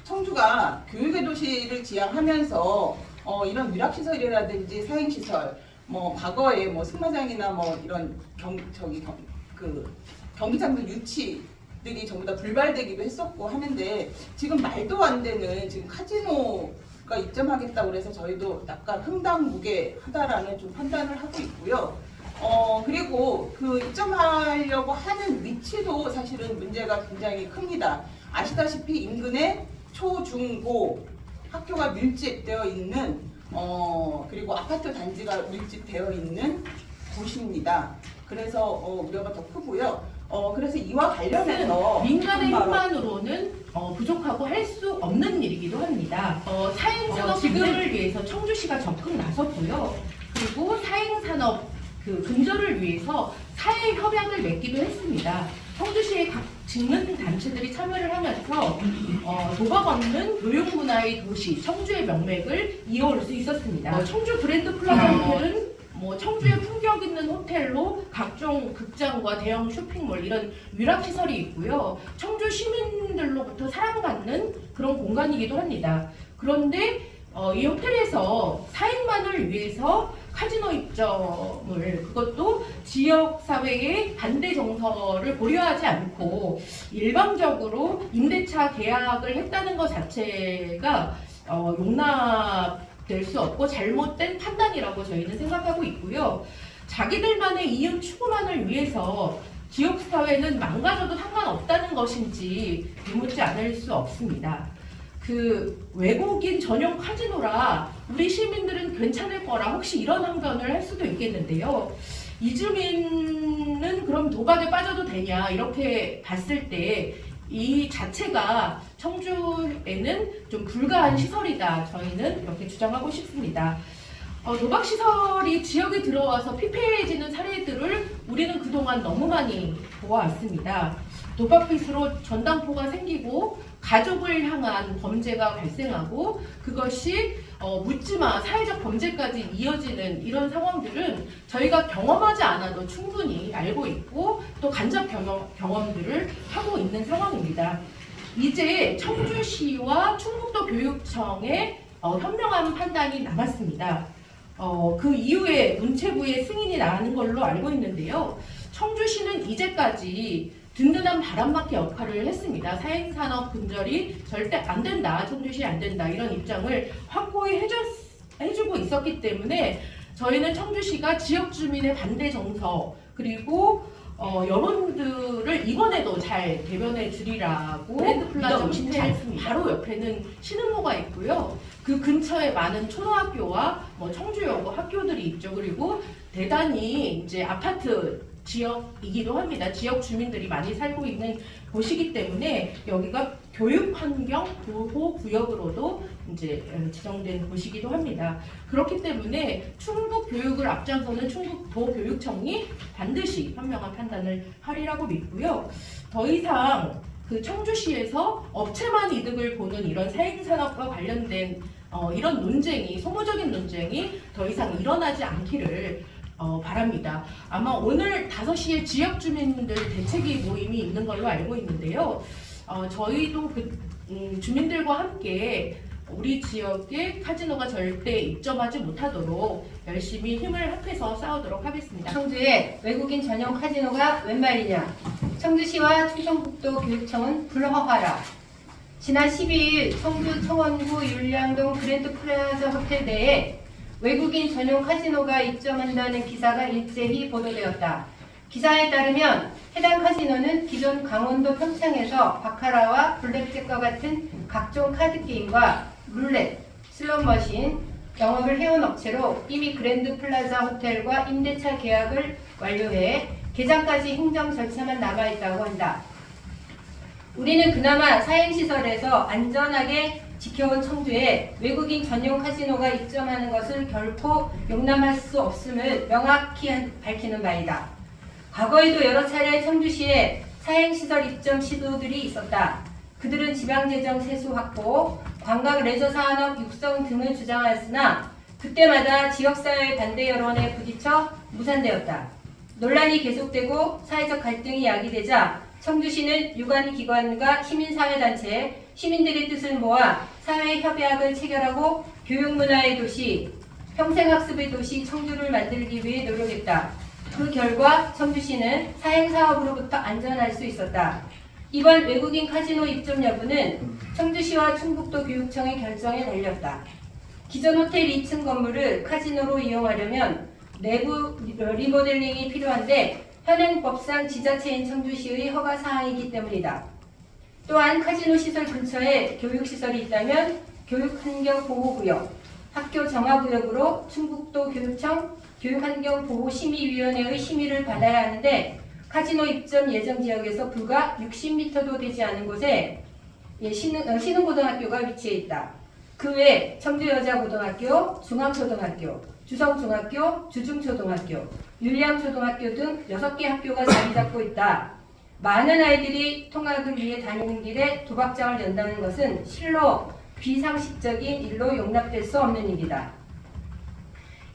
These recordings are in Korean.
청주가 교육의 도시를 지향하면서 이런 위락시설이라든지 사행시설, 뭐 과거에 뭐 승마장이나 뭐 이런 경기장들 유치들이 전부 다 불발되기도 했었고 하는데 지금 말도 안 되는 지금 카지노가 입점하겠다고 그래서 저희도 약간 흥당무계하다라는 좀 판단을 하고 있고요. 그리고 그 입점하려고 하는 위치도 사실은 문제가 굉장히 큽니다. 아시다시피 인근에 초, 중, 고 학교가 밀집되어 있는 그리고 아파트 단지가 밀집되어 있는 곳입니다. 그래서 우려가 더 크고요. 그래서 이와 관련해서 민간의 힘만으로는 부족하고 할 수 없는 일이기도 합니다. 사행산업 지금을 위해서 청주시가 적극 나섰고요. 그리고 사행산업 근절을 위해서 사회협약을 맺기도 했습니다. 청주시의 각 직능 단체들이 참여를 하면서 도박 없는 교육문화의 도시 청주의 명맥을 이어올 수 있었습니다. 청주 그랜드 플라자 호텔은 청주의 품격 있는 호텔로 각종 극장과 대형 쇼핑몰 이런 위락시설이 있고요. 청주 시민들로부터 사랑받는 그런 공간이기도 합니다. 그런데 이 호텔에서 사행만을 위해서 카지노 입점을 그것도 지역사회의 반대 정서를 고려하지 않고 일방적으로 임대차 계약을 했다는 것 자체가 용납될 수 없고 잘못된 판단이라고 저희는 생각하고 있고요. 자기들만의 이윤 추구만을 위해서 지역사회는 망가져도 상관없다는 것인지 되묻지 않을 수 없습니다. 외국인 전용 카지노라 우리 시민들은 괜찮을 거라 혹시 이런 항변을 할 수도 있겠는데요. 이주민은 그럼 도박에 빠져도 되냐 이렇게 봤을 때 이 자체가 청주에는 좀 불가한 시설이다. 저희는 이렇게 주장하고 싶습니다. 도박시설이 지역에 들어와서 피폐해지는 사례들을 우리는 그동안 너무 많이 보아왔습니다. 도박빚으로 전당포가 생기고 가족을 향한 범죄가 발생하고 그것이 묻지마 사회적 범죄까지 이어지는 이런 상황들은 저희가 경험하지 않아도 충분히 알고 있고 또 간접 경험들을 하고 있는 상황입니다. 이제 청주시와 충북도 교육청의 현명한 판단이 남았습니다. 그 이후에 문체부의 승인이 나는 걸로 알고 있는데요. 청주시는 이제까지 든든한 바람막이 역할을 했습니다. 사행산업 근절이 절대 안 된다, 청주시 안 된다 이런 입장을 확고히 해주고 있었기 때문에 저희는 청주시가 지역 주민의 반대 정서 그리고 여론들을 이번에도 잘 대변해 주리라고 그랜드 플라자 호텔 바로 옆에는 신흥로가 있고요. 그 근처에 많은 초등학교와 청주여고 학교들이 있죠. 그리고 대단히 이제 아파트 지역이기도 합니다. 지역 주민들이 많이 살고 있는 곳이기 때문에 여기가 교육환경 보호구역으로도 이제 지정된 곳이기도 합니다. 그렇기 때문에 충북 교육을 앞장서는 충북도교육청이 반드시 현명한 판단을 하리라고 믿고요. 더 이상 청주시에서 업체만 이득을 보는 이런 사행산업과 관련된 이런 논쟁이 소모적인 논쟁이 더 이상 일어나지 않기를 바랍니다. 아마 오늘 5시에 지역 주민들 대책위 모임이 있는 걸로 알고 있는데요. 저희도 주민들과 함께 우리 지역에 카지노가 절대 입점하지 못하도록 열심히 힘을 합해서 싸우도록 하겠습니다. 청주에 외국인 전용 카지노가 웬 말이냐. 청주시와 충청북도 교육청은 불허하라. 지난 12일 청주 청원구 율량동 그랜드 플라자 호텔 내에 외국인 전용 카지노가 입점한다는 기사가 일제히 보도되었다. 기사에 따르면 해당 카지노는 기존 강원도 평창에서 바카라와 블랙잭과 같은 각종 카드게임과 룰렛, 슬롯머신 영업을 해온 업체로 이미 그랜드 플라자 호텔과 임대차 계약을 완료해 개장까지 행정 절차만 남아있다고 한다. 우리는 그나마 사행시설에서 안전하게 지켜온 청주에 외국인 전용 카지노가 입점하는 것을 결코 용납할 수 없음을 명확히 밝히는 바이다. 과거에도 여러 차례 청주시에 사행시설 입점 시도들이 있었다. 그들은 지방재정 세수 확보, 관광 레저 산업 육성 등을 주장하였으나 그때마다 지역사회의 반대 여론에 부딪혀 무산되었다. 논란이 계속되고 사회적 갈등이 야기되자 청주시는 유관기관과 시민사회단체, 시민들의 뜻을 모아 사회협약을 체결하고 교육문화의 도시, 평생학습의 도시 청주를 만들기 위해 노력했다. 그 결과 청주시는 사행사업으로부터 안전할 수 있었다. 이번 외국인 카지노 입점 여부는 청주시와 충북도 교육청의 결정에 달렸다. 기존 호텔 2층 건물을 카지노로 이용하려면 내부 리모델링이 필요한데 현행법상 지자체인 청주시의 허가 사항이기 때문이다. 또한 카지노 시설 근처에 교육시설이 있다면 교육환경보호구역, 학교 정화구역으로 충북도 교육청 교육환경보호심의위원회의 심의를 받아야 하는데 카지노 입점 예정 지역에서 불과 60m도 되지 않은 곳에 신흥고등학교가 위치해 있다. 그 외 청주여자고등학교, 중앙초등학교, 주성중학교, 주중초등학교, 율량초등학교 등 6개 학교가 자리 잡고 있다. 많은 아이들이 통학을 위해 다니는 길에 도박장을 연다는 것은 실로 비상식적인 일로 용납될 수 없는 일이다.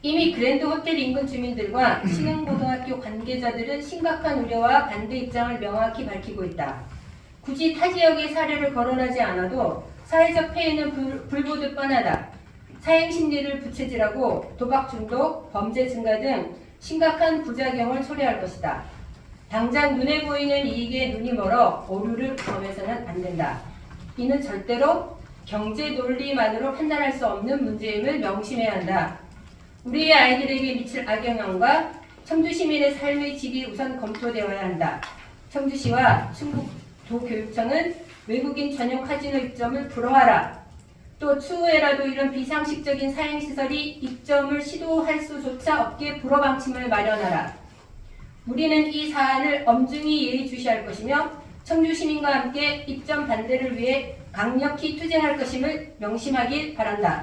이미 그랜드 호텔 인근 주민들과 신흥고등학교 관계자들은 심각한 우려와 반대 입장을 명확히 밝히고 있다. 굳이 타 지역의 사례를 거론하지 않아도 사회적 폐해는 불보듯 뻔하다. 사행심리를 부채질하고 도박 중독, 범죄 증가 등 심각한 부작용을 초래할 것이다. 당장 눈에 보이는 이익에 눈이 멀어 오류를 범해서는 안 된다. 이는 절대로 경제 논리만으로 판단할 수 없는 문제임을 명심해야 한다. 우리의 아이들에게 미칠 악영향과 청주 시민의 삶의 질이 우선 검토되어야 한다. 청주시와 충북도교육청은 외국인 전용 카지노 입점을 불허하라. 또 추후에라도 이런 비상식적인 사행시설이 입점을 시도할 수조차 없게 불허 방침을 마련하라. 우리는 이 사안을 엄중히 예의주시할 것이며 청주 시민과 함께 입점 반대를 위해 강력히 투쟁할 것임을 명심하길 바란다.